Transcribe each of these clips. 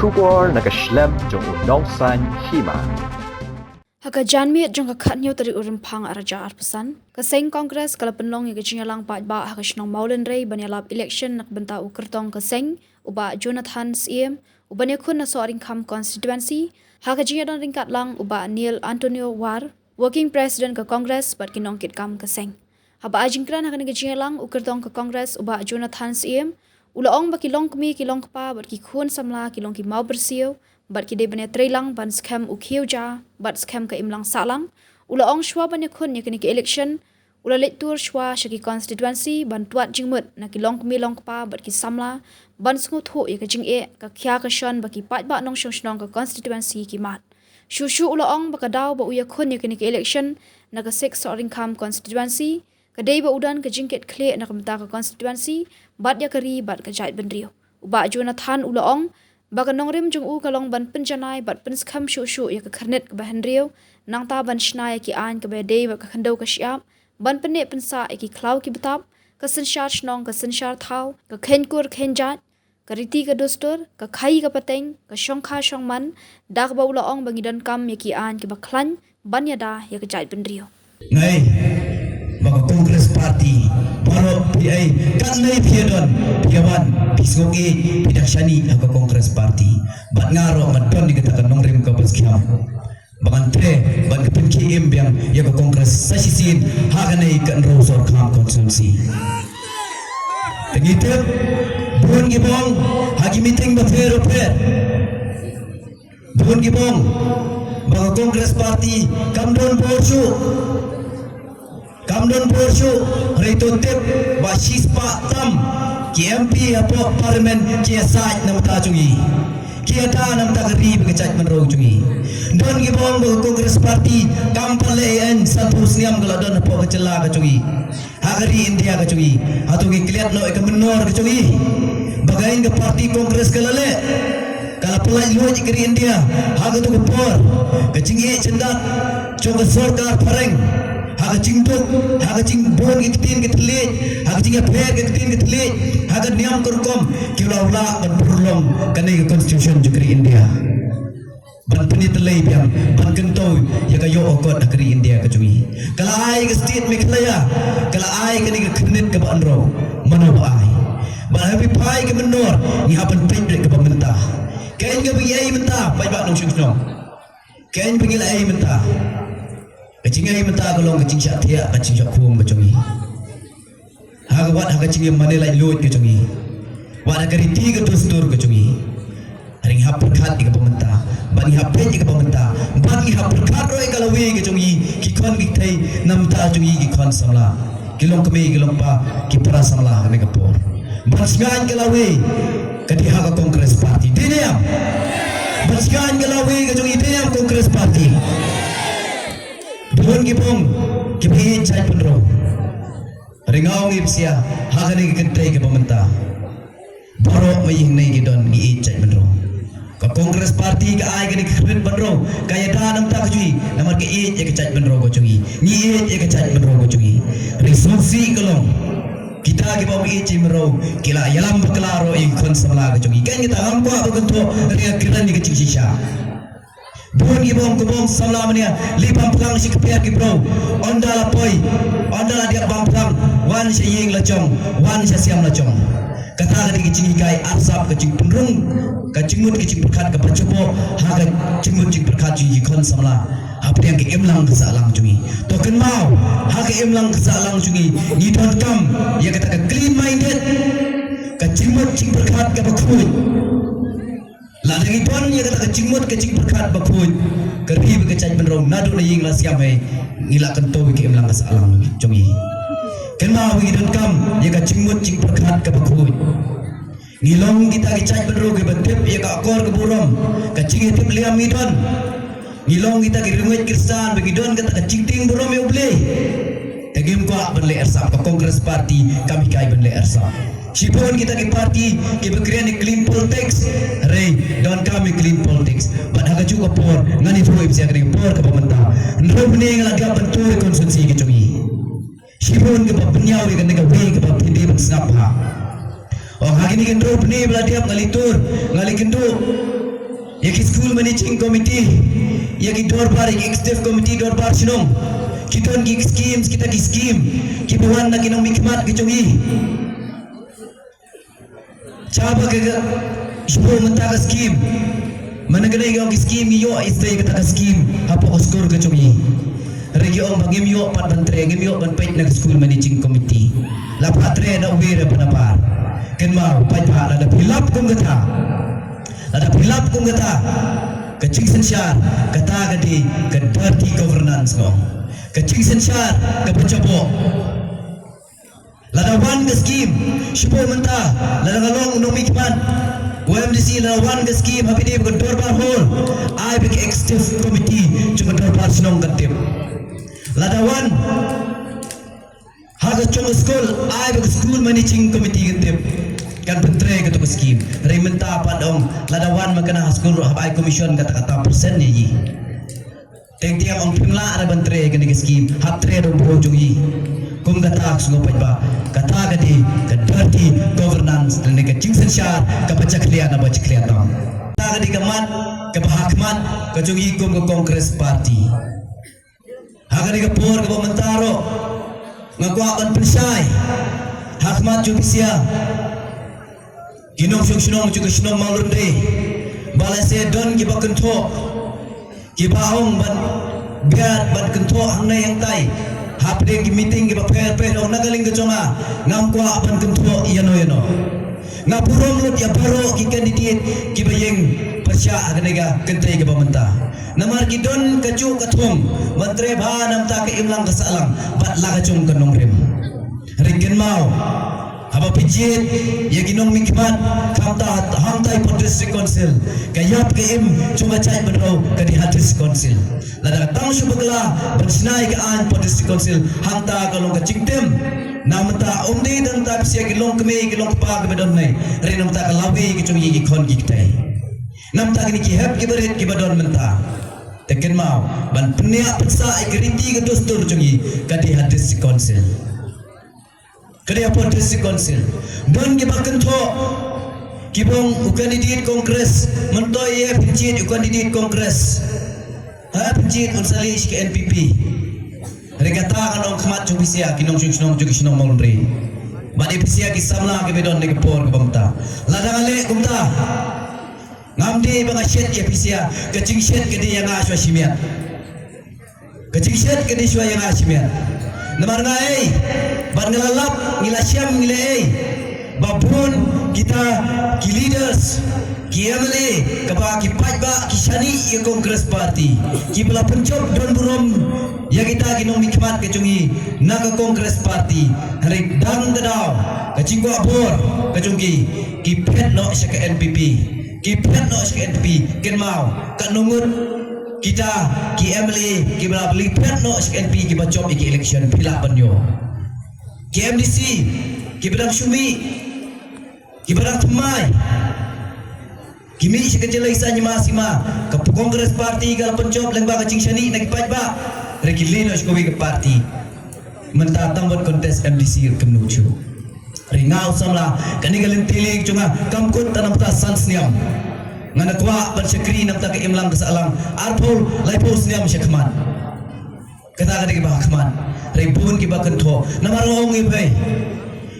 Shubor nakaslem jong unongsan hima. Haka janmi jong ka khat nyu tari urim phang araja arpasan ka seng congress kala penlong ye jingalang pa ba haka shnong maulen rei banyalap election nak benta ukertong ka seng uba Jonathan CM ubane khun na soaring kham constituency haka jingadon ringkat lang uba Neil Antonio War working president ka congress bat kinong kit kam ka seng haba ajingkran haka ni jingalang ukertong ka congress uba Jonathan CM ulaong ba kilong kmi kilong pa bat ki khun samla kilong ki mau bersio bat ki de bane trailang ban scam ukhiu ja bat scam ka imlang salang ula ong shwa bane khun yakini ki election ula lektur shwa shaki constituency ban tuat jingmut na ki long mi long pa bat ki samla ban sngu tho ya ka jing e ka khya ka shon ba ki pat ba nong shong shong ka constituency ki mat shu shu ula ong ba ka daw ba uya khun yakini ki election na ka six soring kam constituency ka dei ba udan ka jingket khle na ka mta ka constituency bat ya kari bat ka jait benrio uba Jonathan ula ong Baka nongrim jung u kalong ban penjanai bat pens kham shu shu ya ka kharnet ka bahendriu nang ta ban shnai ki an ka be dei ba ka khandau ka shiap ban pene pensa ki klau ki batap ka sanshar shnong ka sanshar thau ka khenkur khenjat ka riti ka dostur ka khai ka pateng ka shongkha shongman dak ba ula ong bangidan kam ya ki an ki ba khlan ban ya da ya ka jai bendriu ngai baka Congress Party baro PI kan nai piadon piawan pisgogi pidakshani aga Congress Party bat ngaro madon dikatakan nongrim ka paskiam bangan tre ban kapin KM yang ya ka Congress sasisin haganai kan rosor kam constituency tengite buon gibong hagi meeting ba fero per buon gibong baka Congress Party kamdon borsu Kamdon Borshu Rito Tip Basis Pak Tam KMP apa Parlimen Kia Sajt Nam Ta Chungi Kia Ta Nam Ta Kari Bekecaj Menrong Chungi Don Gibong Bagi Congress Party Kampale En Satu Sniam Kalau Don Apa Kecela Ke Chungi Hagari India Ke Chungi Hatuki Keliat No Eka Menor Ke Chungi Bagain Ke Parti Congress Ke Lale Kalau pelaj luaj Keri India Haga Tu Kepor Ke Chingi Cendak Chunga Sorkar Pareng Haga cingtuk, haga cing bon gitin gitlit, haga cing aper gitin gitlit, haga niam kurkom kila ula ban perlong kanai constitution jukri India. Ban penitelai biang ban kentau ya kayo okot akri India kacui. Kalau ai ke state Meghalaya, kalau ai kani ke kredit ke banro, mana ba ai. Ban happy pai ke menor, ni hapan pendek ke pemerintah. Kain ke bagi ai mentah, pai ba nong syung. Kain bagi ai mentah. Kecing ai mata golong kecing syak tiak kecing syak khum kecungi haga wat haga cing mane lai lut kecungi wat haga riti ke dustur kecungi haring hap perkat ke pemerintah bani hap pen ke pemerintah bani hap perkat roi kalawi kecungi ki kon ki thai nam ta cungi ki kon samla kilong kemi kilong pa ki para samla ne kapor basgan kalawi kadi haga Congress Party diniam basgan kalawi kecungi diniam Congress Party Buon gipong kipihin chay punro ringaw ngipsiya hagani kentay ke pemerintah baro maying nay gidon giit chay punro ka Congress Party ka ay gani kredit punro kaya danam ta kujui namar ke it ya ke chay punro ko chungi ngiit ya ke chay punro ko chungi resource kolong kita ke bawa it chay punro kila yalam baklaro ing kon samla ko chungi kan kita hamko abaganto ringa kiran ni ke chingsisha Buon gibong kubong salamnya lipam pelang si kepiak gibro ondala poi ondala dia bang pelang wan si ying lacong wan si siam lacong kata kati kicing kai arsap kicing penrung kacimut kicing berkat ke pacopo haga cimut cing berkat ji kon samla apa yang ke emlang kesalang cungi token mau haga emlang kesalang cungi ni don't come ya kata ke clean minded kacimut cing berkat ke bakui Ladang ituan ya kata kecimut kecing berkat bakut kerhi berkecaj benrong nadu na ying la siamai ngila kento ke emlang kasalang jongi kenma wi dan kam ya kecimut cing berkat ke bakut ngilong kita kecaj benrong ke betep ya ka akor ke burom kecing etip liam idon ngilong kita ke rumit kirsan begidon kata kecing ting burom ya ble tegim ko benle ersap ke Congress Party kami kai benle ersap Sipun kita ke parti ke berkrean ni clean politics rei don kami clean politics but haga juga por ngani pro ipsi agri por ke pemerintah ndro bni ngala ga bentur konsumsi ke chungi sipun ke papnyau ke nega we ke papindi snap ha Oh hari ini kendo peni beladiam ngalitur ngalikindu Yaki school managing committee, yaki dorbar, yaki executive committee dorbar sinong. Kita gi schemes, kita gi scheme, kibuan na kinong mikmat kicungi. Coba ke ibu mentaka scheme, mana kena yang scheme yo istri kita ke scheme, apa skor kicungi. Regi om bagi yo pat bantre, gemi yo ban pait na school managing committee. Lapat tre na ubira panapar. Ken mau pait pa ada pilap kum kata. Ada pilap kum kata. Kecing sensyar kata gadi ke dirty governance ko. Kecing sensyar ke pencopo. Ladawan ke scheme, syupo mentah, ladang along mikman. OMDC lawan ke scheme, habi dia bukan dorbar hall. I big executive committee cuma dorbar senong ketip. Ladawan haga cuma school, I big school managing committee ketip. Kan pentre ke tu scheme. Rai mentah padong ladawan makana school habai commission kata-kata persen ni. Tiang-tiang orang pimla ada bantre ke ni scheme, hap tre dong bojong yi. Kum kata sungo pajba, kata gadi ke dirty governance dan ke jingsen syar ke baca klian apa baca klian tam. Kata gadi kemat ke bahakmat ke jungi kum ke Kongres Parti. Hagadi ke por ke pementaro ngakuakan pensai hakmat jubisia. Ginong syung juga syung malunde. Balase don ki bakento. Ki baong ban biar ban kento hangnai yang tai. Hapde ki meeting ki paper orang nagaling ke conga ngam kwa ban kento yano. Ngapurong lut ya baro ki candidate ki bayeng persya aganega kentai ke pemerintah. Namar ki don kacu katung mentre ba nam ta ke imlang kesalang bat la kacung kenong rem. Ringen mau apa pijit ya ginong mikmat kamta hamtai per district council kayap ke im cuma cai benro ke di district council lada tang subagla bersinai ke an per district council hamta kalong ke cingtem namta umdi dan tak sia kilong keme kilong pa ke bedon nai re namta kalawi ke cungi ki kon ki tai namta kini ki hep ki berit ki bedon menta teken mau ban penia peksa ikriti ke dostur cungi ke di district council Kerja District Council. Don kita kentok kibong ukandidate Kongres mentoi ya pencit ukandidate Kongres. Pencit unsali ke NPP. Regata kan orang kemat cubisia kinong syung maulri. Badi pisia kisamla ke bedon ke por ke bangta. Ladang ale kumta. Ngamdi bang asyet ya pisia kecing syet ke dia yang aswa simiat. Kecing syet ke dia yang asimiat. Namar ngai ban ngelalap ngilasyam ngilai babun kita ki leaders ki MLA kapa ki pajba ki shani ye Kongres Parti ki bela pencop don burom ya kita ginong mikmat ke cungi naga Kongres Parti hari dang dadau ke cingwa bor ke cungi ki pet no ke NPP ki pet no ke NPP ken mau ka nungut kita ki MLA ki bela beli pet no ke NPP ki bacop ki election pila banyo KMDC, kibarang Syumi, kibarang Temai, kimi sekejap lagi sahaja masima, ke Kongres Parti kalau pencop lembah kecing syani nak pajba, regilino sekowi ke parti, mentatang buat kontes MDC kemenuju, ringau samla, kani kalian tilik cuma kamkut tanam tasan seniam, ngana kuat bersyakri nam tak imlang kesalang, arpol laipol seniam syakman, kata kata kebahakman. Ribun ki bakento namarong ibai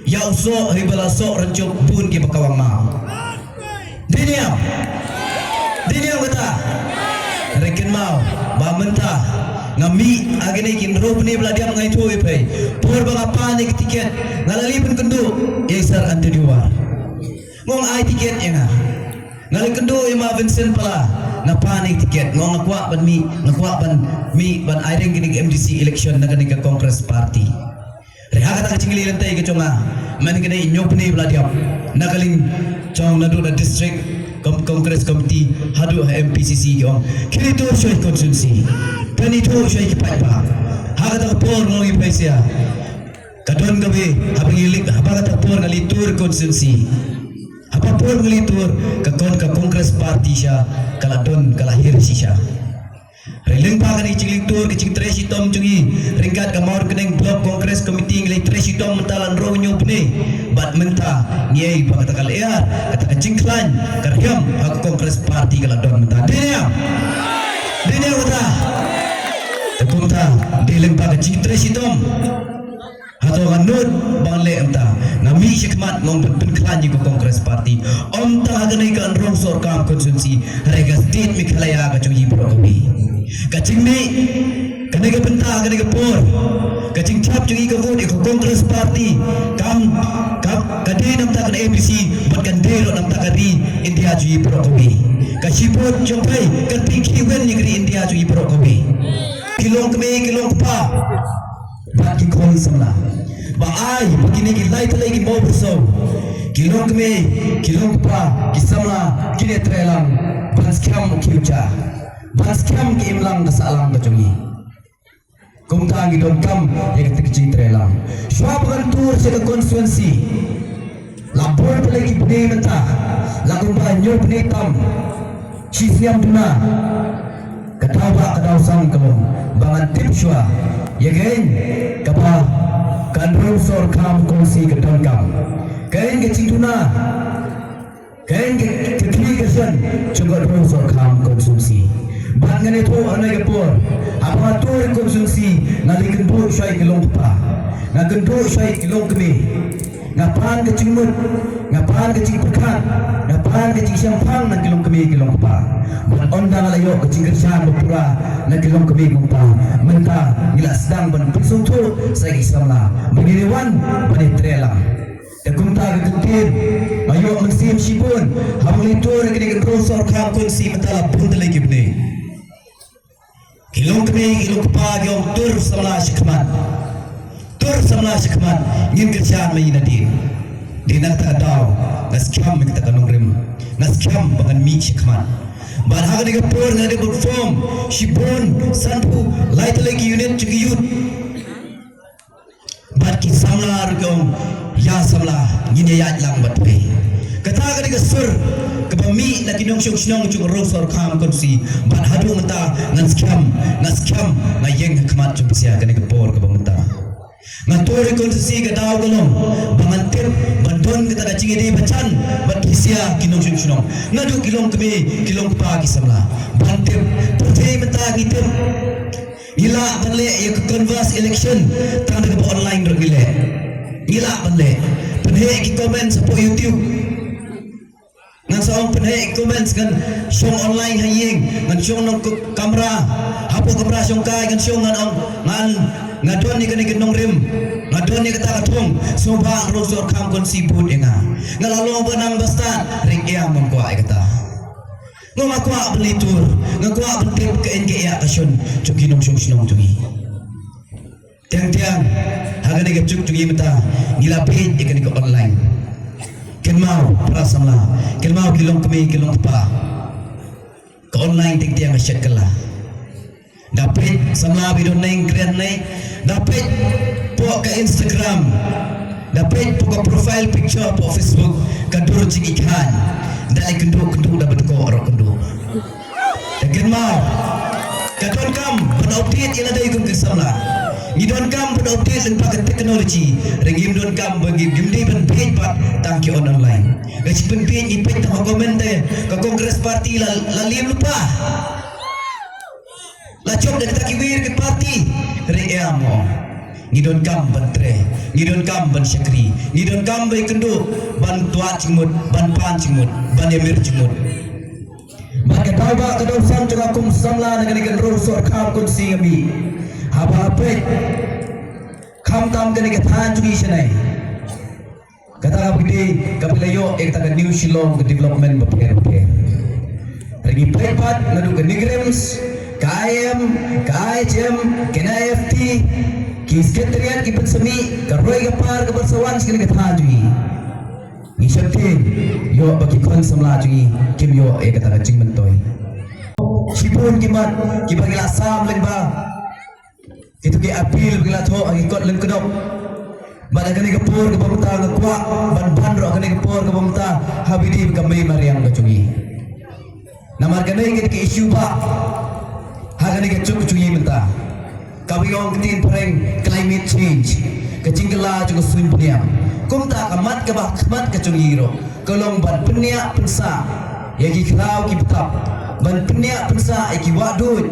ya uso ribala so rencuk bun ki bakawang mau diniam kata reken mau ba mentah ngami agene kin rob ni bela diam ngai tu ibai por bang apa ni tiket ngalali pun kendu yesar ante diwar ngong ai tiket enga ngali kendu ima Vincent pala na panik tiket ngong ngakwa ban mi ban airing kini MDC election na kani ke Kongres Parti reha kata cingili lantai ke conga man kini nyop ni beladiam na kaling cong nadu na district Kongres Committee hadu MPCC yong kini tu syoi konsumsi kini tu syoi kipaipa ha kata por ngong ipaisia kadon gawe habangilik apa kata por ngalitur konsumsi apa por ngalitur ke Kongres Parti sya kaladon kalahir sisya Releng pa kani cing tur ke cing tresi tom cungi ringkat ka maur keneng blok kongres komiti ngai tresi tom mentalan ro nyu bne bat menta ngiai pa kata kal ear kata ka cing klan karhiam aku kongres parti kala don menta denia kata tepunta deleng pa ka cing tresi tom atau kanut bang le emta ngami syikmat ngom ben klan ko kongres parti om ta haganai kan rong sor kam konsumsi rega state mikhalaya ka cungi prokobi kacing ni kena ke bentah kena ke por kacing cap cungi ke vote ke kongres parti kam kade nam tak kena ABC buat kan dero nam tak kari India cungi prokobi kasipot jompai kan pinki wen negeri India cungi prokobi kilong pa bagi kong semla ba ai begini ki lai lagi mau bersau kilong pa kisamla kini trelang bans kam kiuca bans kam ki imlang kasalang kacungi kung tangi don kam yang kecil trelang syab kan tur se konstituensi lapor pelagi bune mentah lagun banyo bune tam chief yang tuna kadau sang kelong bangan tip syua ya gen kapa kan sor kam kongsi ke don kam gen ke cintuna gen ke kiri kesan coba sor kam konsumsi bangan itu anai kepor apa tu konsumsi ngali kendu syai kilong pa na kendu syai kilong kemi ngapan ke cingmut ngapan ke cing pekat ngapan ke cing siampang na kilong kemi kilong pa buat ondang layo ke cing kerjaan berpura na kilong kemi kilong pa mentah gila sedang ban pisung tu saya kisahlah beginiwan bani trela Dekumta ketentir ayo mensim sibun hamli tur kini rosor kam konsi mentala pun lagi bne kilong kemi kilong pa yom tur samla syikmat ngin kerjaan mai nadin dinak ta daw naskam mi ta kanong rim naskam bangan mi syikmat ban haga ni kapur ngade perform sibun sanpu light lagi unit cugiyut bat ki samlar gong ya samla ngin ya lang bat pe kata ga ni sur kebami na kinong syong chung rosor kam konsi ban hadu menta naskam na yeng hikmat chung sia ga ni kapur ka bamenta ngatur konstitusi ke daw galong bangantir bandon kita da cingedi bacan bat kisia kinong syong ngadu kilong kemi kilong pa kisamla bantir putih menta ngitim gila banle ya canvas election tang da online ro gile gila banle penhe ki comment sa po YouTube ngan saong penhe comment kan syong online hayeng ngan syong nong kamera hapo kamera syong kai kan syong ngan ngadon ni kani kenong rim ngadon ni kata katong sobang rosor kam kon sibut enga ngalalo benang bastan ring ia mengkwa kata ngomakwa belitur ngakwa bentim ke NGA kasyon cuki nong syong cuki tiang haga ni gacuk cuki mata ngilapit ikan ke online kenmau prasamla kenmau kilong kemi kilong pa ke online tiang asyik kala dapat samla video neng keren neng dapat po ke Instagram dapat po ke profile picture po Facebook kadur cing ikan dai kendu dapat ko ro kendu tegen mau kadon kam benoptit ila dai kum samla ngidon kam benoptit leng pakai teknologi regim don kam bagi gimdi ben page pat tangki online gaci pen page ipet ta komen te ke kongres parti la lim lupa la job dan kita kiwir ke parti reamo ngidon kam bantre ngidon kam ban syakri ngidon kam bai kendo ban tua cimut ban pan cimut ban emir cimut maka tawa kadau sam cerakum samla dengan rosor kam konsi kami apa kam tam kene ke than jugi senai kata abdi kapilayo ek ta new shillong ke development bapere lagi prepat ngadu ke nigrems KM, KNFT, Sekretariat Kipan Semi, Karoi Gapar Kebersawan sekali kata juga. Ngisapti, yo bagi kon samla juga, kim yo kata cing mentoy. Sipun kimat, kibat gila sam lengba. Itu ke apil gila tho agi kot leng kedok. Bada kene kepur ke pemta ngakwa, ban ro kene kepur ke pemta habidi kami mariang kecugi. Namar kene ke isu pak. hagan ke cuk cungi mentah kami orang ketin pereng climate change kecingkela juga sun punya kumta kamat ke bahmat ke cungi ro kolong ban penia pensa yagi kelau ki betap ban penia pensa iki wadut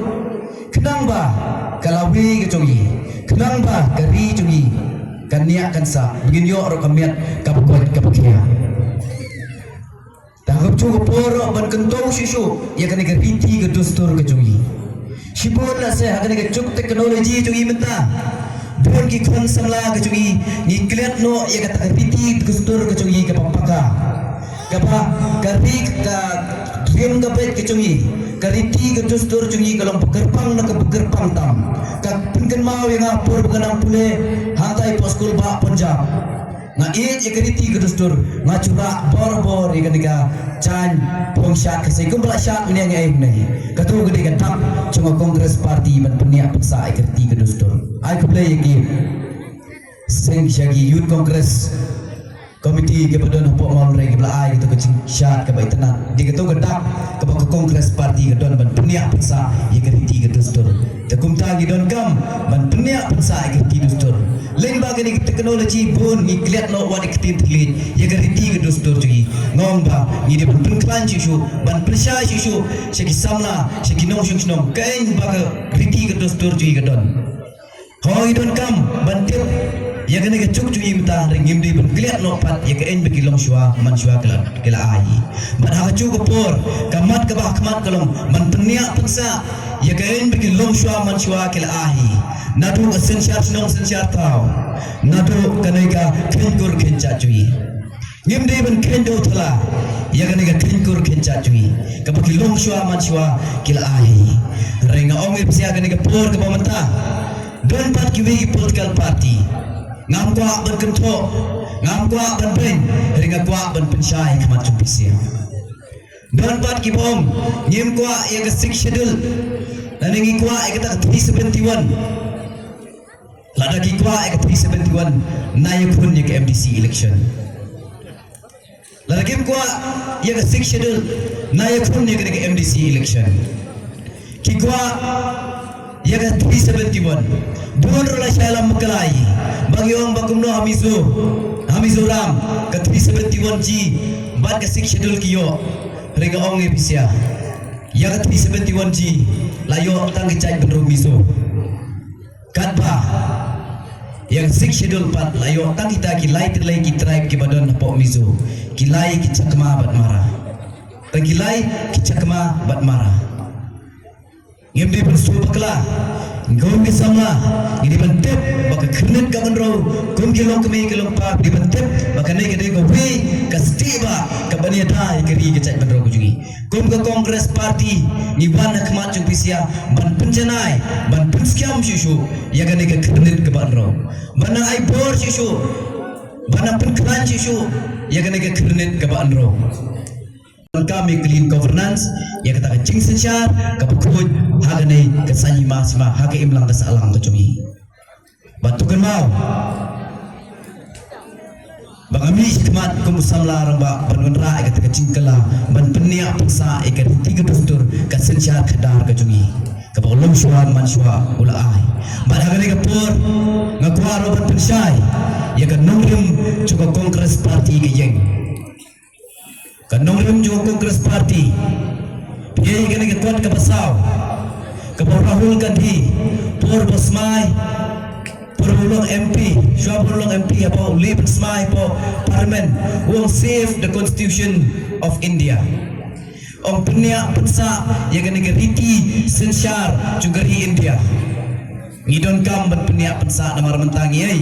kenang ba kalawi ke cungi kenang ba gari cungi kan niat kan sa begini yo ro kamiat kapukot kapukia Tanggap cukup porok ban kentong susu ya kena geriti ke dustur ke cungi. Sibon lah saya akan ke cuk teknologi cungi mentah. Bon ki kon samla ke cungi ni kliat no ya kata geriti ke dustur ke cungi ke pampaka. Kapa gari ka dream ke pet ke cungi. Geriti ke dustur cungi kalau pegerpang nak pegerpang tam. Ka pengen mau yang apur benang pule hantai poskul ba Punjab. Nga it ya keriti ke dustur nga cura bor ya ketika can pong syak ke sekum bela syak ini yang nahi katu ketika tak cuma kongres parti ban peniak paksa ai keriti ke dustur ai kublai yaki seng syagi youth kongres komiti ke badan hopok maul regi bela ai gitu kecing syak ke baik tenat di katu kedak ke kongres parti ke don ban peniak paksa ya keriti ke dustur takum tangi don kam ban peniak paksa ai keriti dustur lain bagai teknologi pun ni kliat no wadi ketin telit ya geriti ke dustur cugi ngong ba ni de pun klan cisu ban persya cisu segi samla segi nong nong kain baga geriti ke dustur cugi ke don hoi don kam ban tip ya gane ke cuk cugi mta ringim de pun kliat no pat ya kain bagi long shwa man shwa kela ai ban ha cu ke por kamat ke bah kamat kalong man penia paksa ya kain bagi long shwa man shwa kela ai nadu sensyar nong sensyar tau nadu kaneka kenkur kenca cui ngimde ban kendo thala ya kaneka kenkur kenca cui kapaki long shwa man shwa kila ahi renga ongir sia kaneka por ke pamenta don pat kiwi political party ngam kwa ban kento ngam kwa ban pen renga kwa ban pensyai kemat cumpisia don pat kibom ngim kwa ya ke 6 schedule dan ngi kwa ya kata 371 Lada kikwa ek 371 naik pun ke MDC election. Lada kikwa ya ke 6 schedule naik pun ke MDC election. Kikwa ya ke 371 bukan rola syalam makalai bagi orang bakumno Hamizu Ram ke 371 G bat ke 6 schedule kiyo rega ong episia ya ke 371 G layo tang kicai benro miso katba yang 6 schedule 4 layo tang kita kilai terlai ki tribe ki badan pok mizo kilai ki cakma bat mara kilai ki cakma bat mara ngimdi bersu bakla ngom ki sama ngidi bantep baka kernet ka bandro kum ki long kemi ki long pa di bantep baka nei gede ko wi ka stiba ka bania dai keri ki cak bandro ku jugi kum ka kongres parti ni wan khmat chung pisia ban penjanai ban penskiam shishu ya gane ka kernet ka bandro bana ai bor shishu bana penkran shishu ya gane ka kernet ka bandro kami clean governance ya kata kecing sensyar kapukut haganai kesanyi masma hake imlang kesalang kecungi batukan mau bangami hikmat kumusam larang ba banunra kata kecing kala ban penia paksa ikat tiga dustur kesensyar kedar kecungi kapolong syuan man syua ula ai ban haganai kapur ngakwa roban pensyai ya kan nongrim cukup kongres parti ke yeng kanong rim jo kongres parti piye gane ke kuat ke basau ke Rahul Gandhi por bosmai por ulong MP syab ulong MP apa live smai po parliament will save the constitution of India ong penia pensa ya gane ke riti sensyar jugari India ngidon kam ban penia pensa namar mentangi ai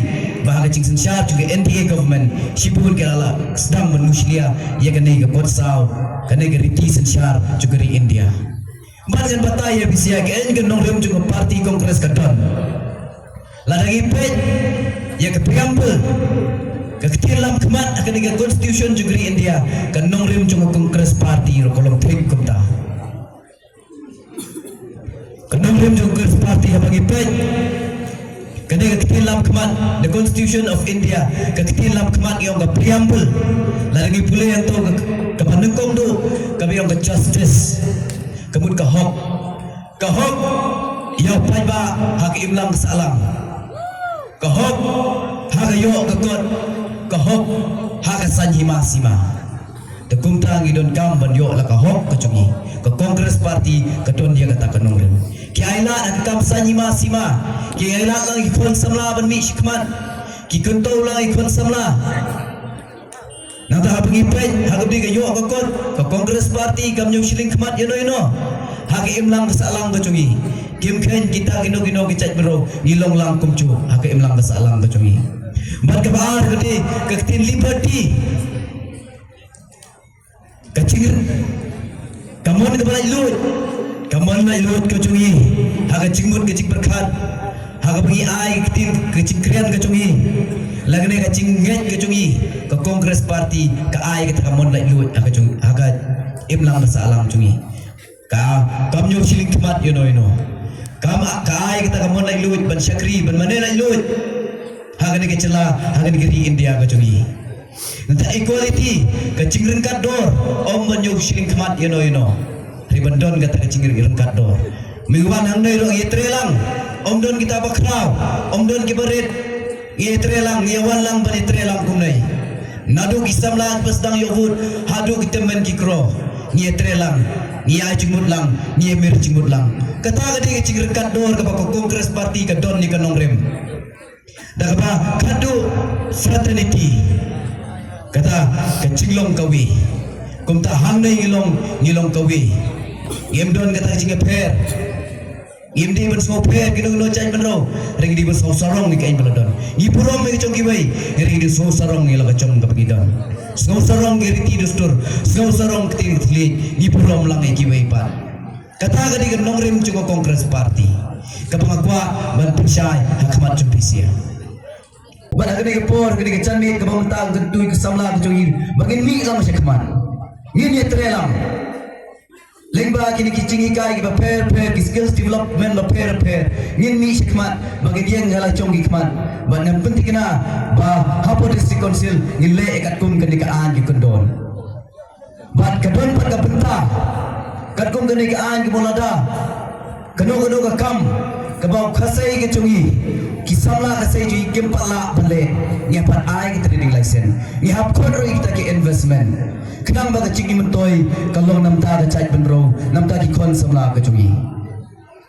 bahaga cing sensyar juga NDA government sibun kelala sedang manusia ya kene ke kotsau kene ke riti sensyar juga di India badan bataya bisia ke en nong rem juga parti kongres kadon ladagi pet ya ke preamble ke ketilam kemat kene ke constitution juga di India kan nong rem juga kongres parti ro kolom trip kumta kanong rem juga kongres parti bagi pet kena ketilam kemat the constitution of India ketilam kemat yang ke preamble lagi pula yang tu ke panengkong tu kami yang ke justice kemud ke hok kahok yaw paiba hak imlang salang kahok hak yo kakot kahok hak sanhima sima tekung tang idon kam ban yo la kahok kacungi ke Kongres Parti kedon dia kata kenongren ki aila nak kam sanhima sima ki aila lang ikon samla ban mi shikman ki kentau lang ikon samla nata pengipai hak di ke yo kakot ke Kongres Parti kam nyong siling kemat ino hak imlang salang kacungi kim ken kita gino kicaj bro ngilong lang kumcu hak imlang salang kacungi mat ke baar gede ketin liberty kacingir kamon ke balai lut kamon lai lut kacungi hak cingmut kecik berkat hak bagi ai ketin kecik keren kacungi lagne kacing nget kacungi ke Kongres Parti ke ai ke kamon lai lut hak kacungi hak imlang salang kacungi kam nyong siling kemat ino kam ai kita kamon lai lut ban syakri ban mana lai lut hak ni kecela hak ni geri India kacungi nanti equality kacing rengkat dor om ban nyong siling kemat ino riban don kata kacing rengkat dor mingguan hang doi ro ye trelang om don kita bakrau om don ki berit ye trelang ye wan lang ban trelang kumnai nadu kisam lang pasdang yovut hadu kita men kikro ye trelang ni ai cingmut lang ni mir cingmut lang kata gadi kacing rengkat dor ke Kongres Parti ke don ni kanong rem dah apa kadu fraternity kata kecilong kawi kum tak hang dai ngilong kawi ngem don kata kacing per ngem di ben so per kino cai benro ring di ben so sarong ni kain beladon ni purom me kacong kiwai ring di so sarong ni la kacong ka pagidon so sarong geri ti dustur so sarong kti thli ni purom lang ai kiwai pa kata gadi nong rem cuko Kongres Parti kapangakwa ban pensai hakmat cumpisia ban agni ke por agni ke candi ke bamtang ke tui ke samla ke jogi bagin mi lang masya keman ngin ye trelang lengba kini kicingi kai ke per ke skills development ba per ngin mi shikmat bagin ye ngala chongi keman ban yang penting kena ba hapo district council ngile ekat kum kendikaan ke kendon ban kedon pat ka benta kat kum kendikaan ke molada keno ke kam ke bau khasai ke chongi kisamla kasai jui kempala bale ni pat ai kita trading license ni hap kodro kita ke investment kenang baga chingi mentoi kalong namta ga chai benro namta ki kon samla ka chungi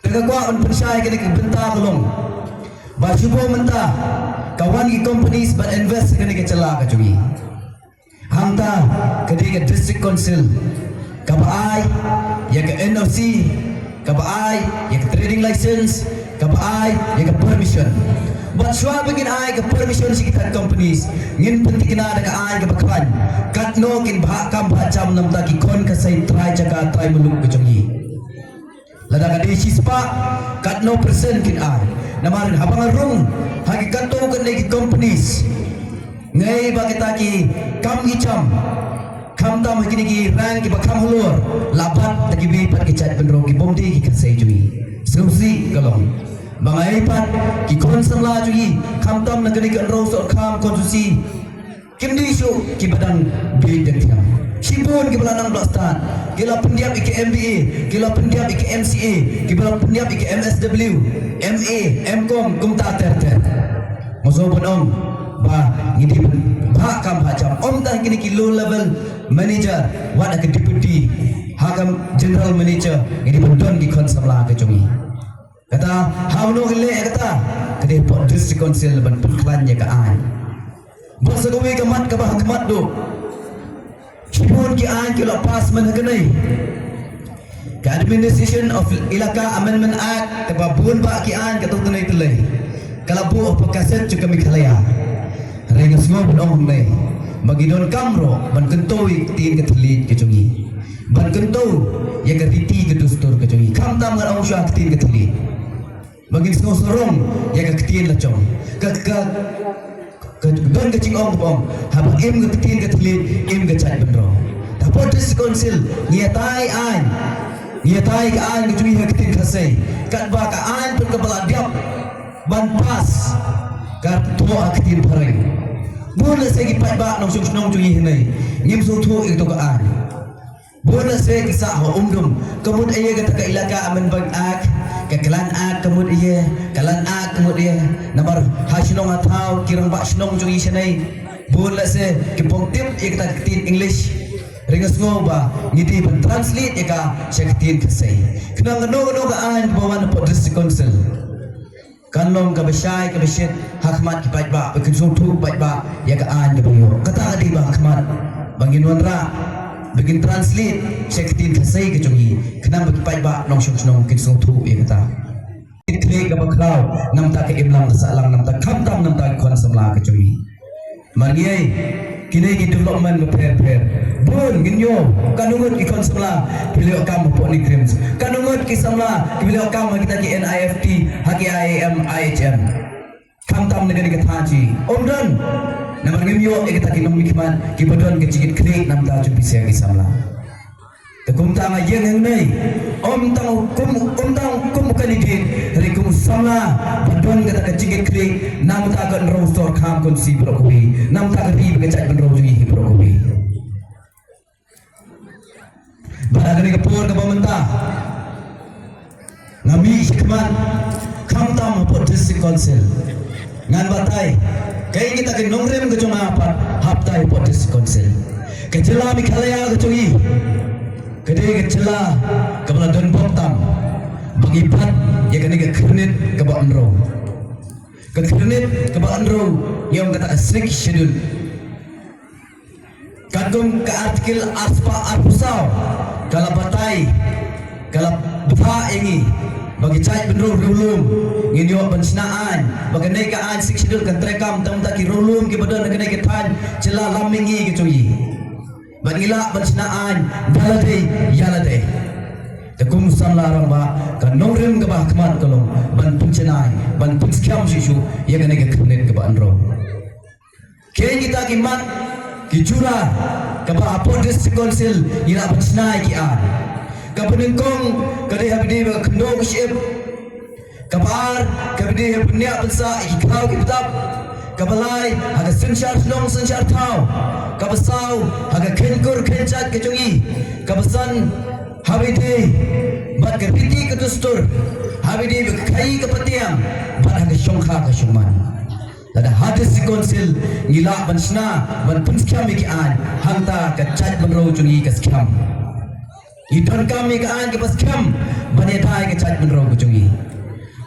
tega kwa on pensai ke benta kalong ba subo menta kawan ki companies but invest ke chala ka chungi hamta ke district council ka ai ya ke NOC ka ai ya ke trading license kapai ya ke permission but shwa begin ai ke permission si kita companies ngin penting kena ada ke ai ke bakwan kat no kin bha kam bha cham nam ta ki kon ka sai try jaga try muluk ke jongi lada ka di sispa kat no percent kin ai namarin habang rung hagi kat to kan ki companies ngai ba kita ki kam ki cham kam ta ma ki rang ki ba kam hulur labat ta ki bi pat ki chat penro ki bomdi ki ka sai jongi seusi kalong bangai pat ki kon samla jugi kam tam na gani kan ro so kam konsusi kim di shu ki badang bi dak tiam sipun ki belanang blastan kila pendiam ik MBA kila pendiam ik MCA kila pendiam ik MSW MA MCom kum ta ter moso bonong ba ngidi ba kam hajam om ta kini ki low level manager wada ke deputy hakam general manager ngidi bodon ki kon samla ke jongi kata hauno ile kata kede pot district council ban penklannya ka an bos gawe kamat ka bah kamat do sipun ki an ki lepas men kenai ka administration of ilaka amendment act ka babun ba ki an ka tu tenai telai kala bu apa kaset juga mikhalaya reng semua bodong nei bagi don kamro ban kentoi tin ke telit ke jongi ban kentau ya ka riti ke dustur ke jongi kam tam ngar ausha tin ke telit bagi sorong ya ka ketin la chong ka don ka ching ong bong haba im ka ketin ka telit im ka chat benro ta potis council nia tai ka an ka chui ka ketin khasai kat ba ka an pun ka bala diap ban pas ka to ketin pharai bula se ki pat ba nong sung chui hinai ngim so thu ik to ka an Bola saya kisah umdum. Kemud ia kata ke ilaka aman bag ak, ke kelan ak kemud ia, kelan ak kemud ia. Namar hasilong atau kirang bak sinong jungi senai. Bola saya ke pongtip ia kata ketin English. Ringas ngoba ngidi ban translate ia ka saya ketin kesai. Kenang ngano ka an bawan pot district council. Kanlong ka besyai ka besyet hakmat ki pajba bekin sutu pajba ia ka an ka bayo. Kata adi ba hakmat bangin wanra. Begin translate seketin kasai kejungi kenang bagi pajba nong syong kinsong tu ia kata klik apa kau nam tak ke imlang salang nam tak kamtam nam tak kon semla kejungi margiai kini ki development prepare bun ginyo kanungut ki kon semla pilih kam po ni krims kanungut ki semla pilih kam kita ki NIFT haki IAM IHM kamtam negeri ketaji omdan namar ngimyo kita ki nom mikman ki bodon ke jigit klik nam ta chu pisya ki samla te kum ta ma yeng nei om tang kum kanidin ri kum samla bodon ke ta ke jigit klik nam ta kan ro stor kham kon si brokowi nam ta ri be chai ban ro ju hi brokowi baragani ke por ke pamenta ngami hikman kham tam po district council ngan batai kaya kita ke nongrem ke cuma apa haftai potis konsel kecela mikalaya ke cungi kede kecela kepala don boktam bagi pat ya kene ke kernit ke ba enro ke kernit ke ba enro yang kata strict schedule kagum ke artikel aspa arpusau kalau batai kalau betha ingi bagi cai benro rulum ngini wa pensinaan bagi naikaan siksidul kan trekam tam tak ki rulum ki badan kena ki tan cela lamingi ki cuyi banila pensinaan dalade yalade takum samla ramba kan nongrim ke bah kemat kolong ban pensinai ban penskiam sisu ya kena ki knet ke banro ke kita ki mat ki jura ke bah apod district council ira pensinai ki an kapenengkong kade habdi ba kendo bishib kabar kabdi punya bensa ikau kitab kabalai aga sensyar nong sensyar tau kabasau aga kenkur kenchat kecungi kabasan habidi bat kerpiti kedustur habidi kai kepatiam bat aga syongkha ka syuman lada hadis konsil ngila bansna ban punskam ikian hangta kechat benro cungi kaskam Idon kami ke an ke pas kam banedai ke cat menro kujungi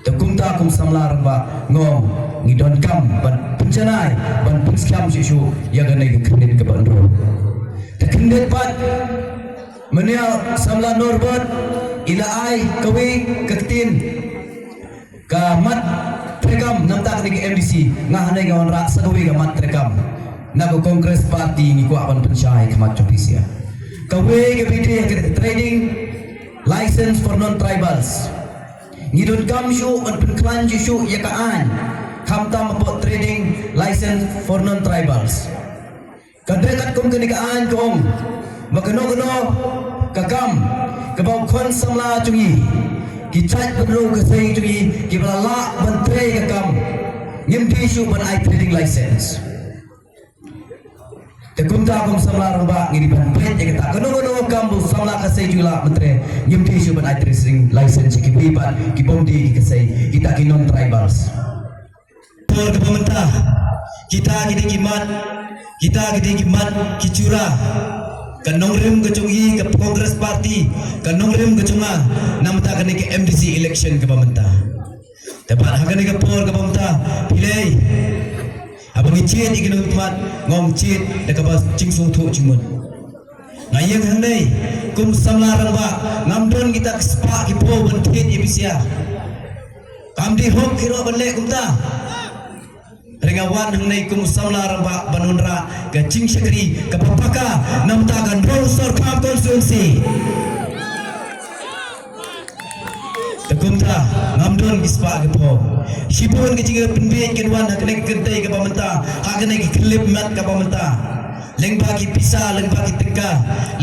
takum ta kum samla ramba ngom ngidon kam ban pencanai ban penskam sisu ya gane ke kredit ke banro te kredit pat menia samla norbot ila ai kawi ketin ka mat trekam nam tak ni ke MDC ngah nai gawan ra sagawi ga mat trekam na ko kongres parti ni ko apan pensyai ke mat chopisia kawe ke bidang trading license for non-tribals ngidon kam syu on penklan syu ya kaan kamtam about trading license for non-tribals kadrekat kum kenikaan kong magano kakam kabaw kon samla chungi kichat bedro kesai chungi kibalala bantre kakam ngimdi syu ban I trading license Tekunta kum samla ramba ngiri ban pet ya kita kano kambu samla kasai jula mentre nyemti syuban trading license ki bibat ki bondi ki kasai kita ki non tribals por pemerintah kita gidi kimat ki cura kanong rim ke chungi ke Congress party kanong rim ke chunga namta kene ke MDC election ke pemerintah tepat hakane ke por ke pemerintah pilih abang icit ikin umat ngom cit dekabas cingsung tu cimun ngayeng hanai kum samla ramba ngamdon kita kespa kipo bentit ibisia kamdi hok kiro bale kumta ringawan hanai kum samla ramba banunra ke cing syakri ke papaka namtakan rosor kam konstitusi Tekumta ngamdon kispa kepo sibun ke jinga penbet kenwan hakne kentai ke pamenta hakne ke klip mat ke pamenta leng bagi pisa leng bagi tengka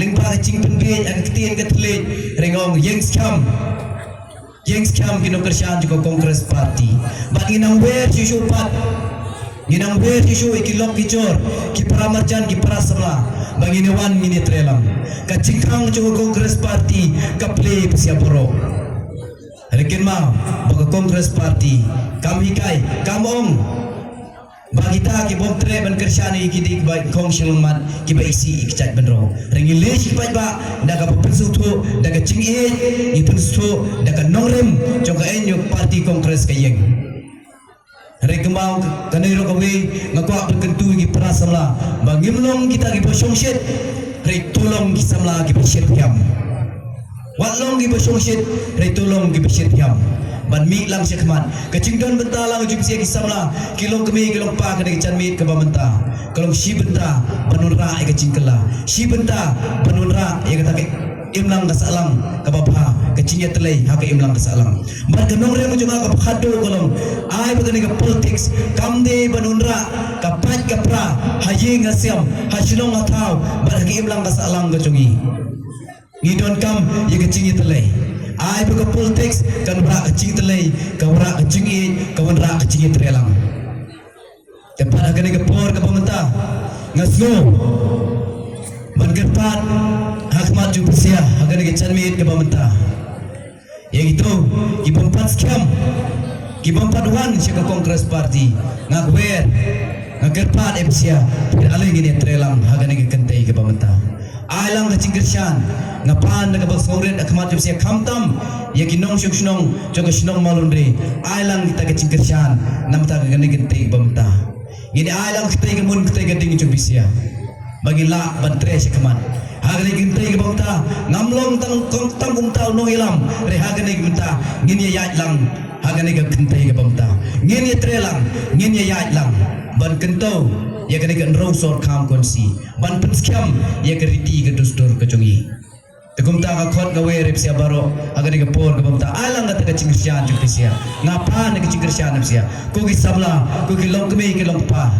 leng bagi cing penbet ak ketien ke telit rengong yang scam kino kerjaan juga kongres parti bagi nang wer sisu pat ginang wer sisu ikilok kicor ki pramarjan ki prasamla banginawan ngini trelang kacikang jo Congress Party ka play sia borok rekin mau baga Congress Party kami kai kamong bagi ta ki bom tre ban kersyani ki dik bai kong shilman ki bai isi ikchat benro rengi lesh bai ba daga pensu tu daga ching e ni pensu daga nongrem joka enyo parti Congress kayeng rekemau kaniro kawe ngakwa berkentu ki prasamla bangimlong kita ki bosong shit rek tolong ki samla ki bashir yam watlong ki bosong shit rek tolong ki bashir yam ban mi lang sekman kecingdon bentalang ujung sia kisamla kilong kemi kilong pa kena canmit ke bamenta kalong si benta banunra e kecingkela si benta banunra e kata imlang kasalang ke bapa kecingnya telai hak imlang kasalang ban kenong rem juga ka khado kalong ai bagani ka politics kamde banunra ka pat ka pra haye ngasiam hasilong atau ban imlang kasalang kecungi ngidon kam ye kecingnya telai ai buka politics kan berak kecing telai kau berak kecing i kau berak kecing i terelang tempat akan digepor ke pemerintah ngasno mengerpat hakmat jumpesia akan digecanmit ke pemerintah yang itu kibompat scam kibompat wan syaka Congress Party ngakwer ngagerpat emsia alai gini terelang akan digentai ke pemerintah ailang kecing kersian ngapan daga bang songren akmat jumsia kamtam ya kinong syuknong joga shnong malundri ailang kita kecing kersian namta gane gente bamta gini ailang kita gemun kita gading jumbisia bagi la bantre sekaman hagane gente bamta ngamlong tanggung tau no ilam re hagane genta gini ya lang hagane gente bamta gini trelang gini ya lang ban kentau ya kena kan rosor kam konsi ban penskiam ya keriti ke dustur kecongi tekum ta ka khot gawe rep sia baro agar ke por ke bamta alang ka ta cingkersian ju sia ngapa ne cingkersian sia ko ki sabla ko ki long kemi ki long pa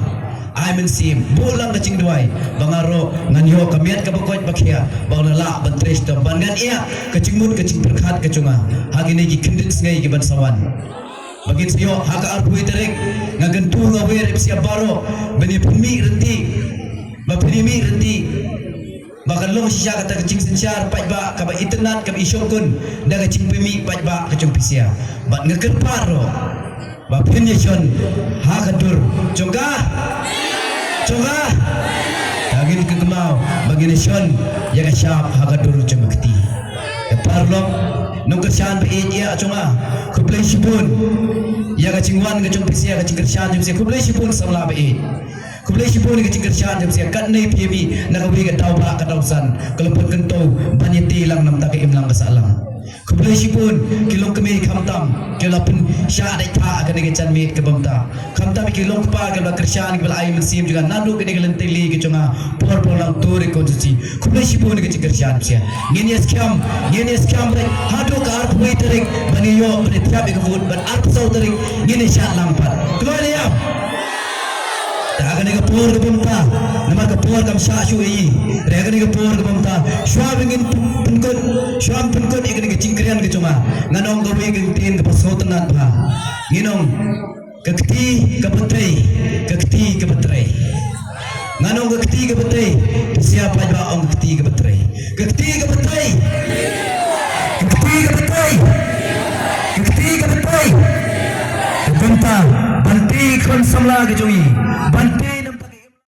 ai men sim bolang ka cingduai bangaro nganyo kamiat ka bakot bakhia bangla la ban tres to ban gan ia ka cingmut ka cing perkhat ka cunga hagine ki kendit ngai ki ban sawan bagin siyo haka arpui terek ngagentu ngawe rep sia baro bani pumi renti ba pumi renti bakan long sisa kata kecing sensyar pajba kaba internet kaba isyongkun daga cing pumi pajba kecung pisia bat ngeker paro ba penyesyon haka dur congga agin kekemau bagin syon ya ka syap haka dur cembekti parlo nong kersian be ia conga kublai sipun ya ka cingwan ka cung pisia ka cingkersian jumsia kublai sipun samla be kublai sipun ka cingkersian jumsia kat nei pmi na ka wi ka tauba ka tausan kelempun kentau banyeti lang nam ta ka imlang ka salang kublai sipun kilong kemi khamtam kelapun sya dai tha ka ne chan mit ka bamta khamtam kilong pa ka kersian ka ai mensim juga nadu ka ne lenteli ka conga por lang tore konsuci kublai sipun ka cingkersian jumsia ngini skam rek hadu ka arp wi terek bani yo bani tiap ka vut ban arp sau terek ngini sya lampat keluar ya agane ka por ka bamta nama ka por kam sha shu yi regane ka por ka bamta shwabingin penkot igane ka cingkrian ka cuma nganong ka wi ka tin ka pasotanat ba nginong kakti ka betray nganong kakti ka betray siapa ba ong kakti ka betray banta banti kon samla ke jongi banti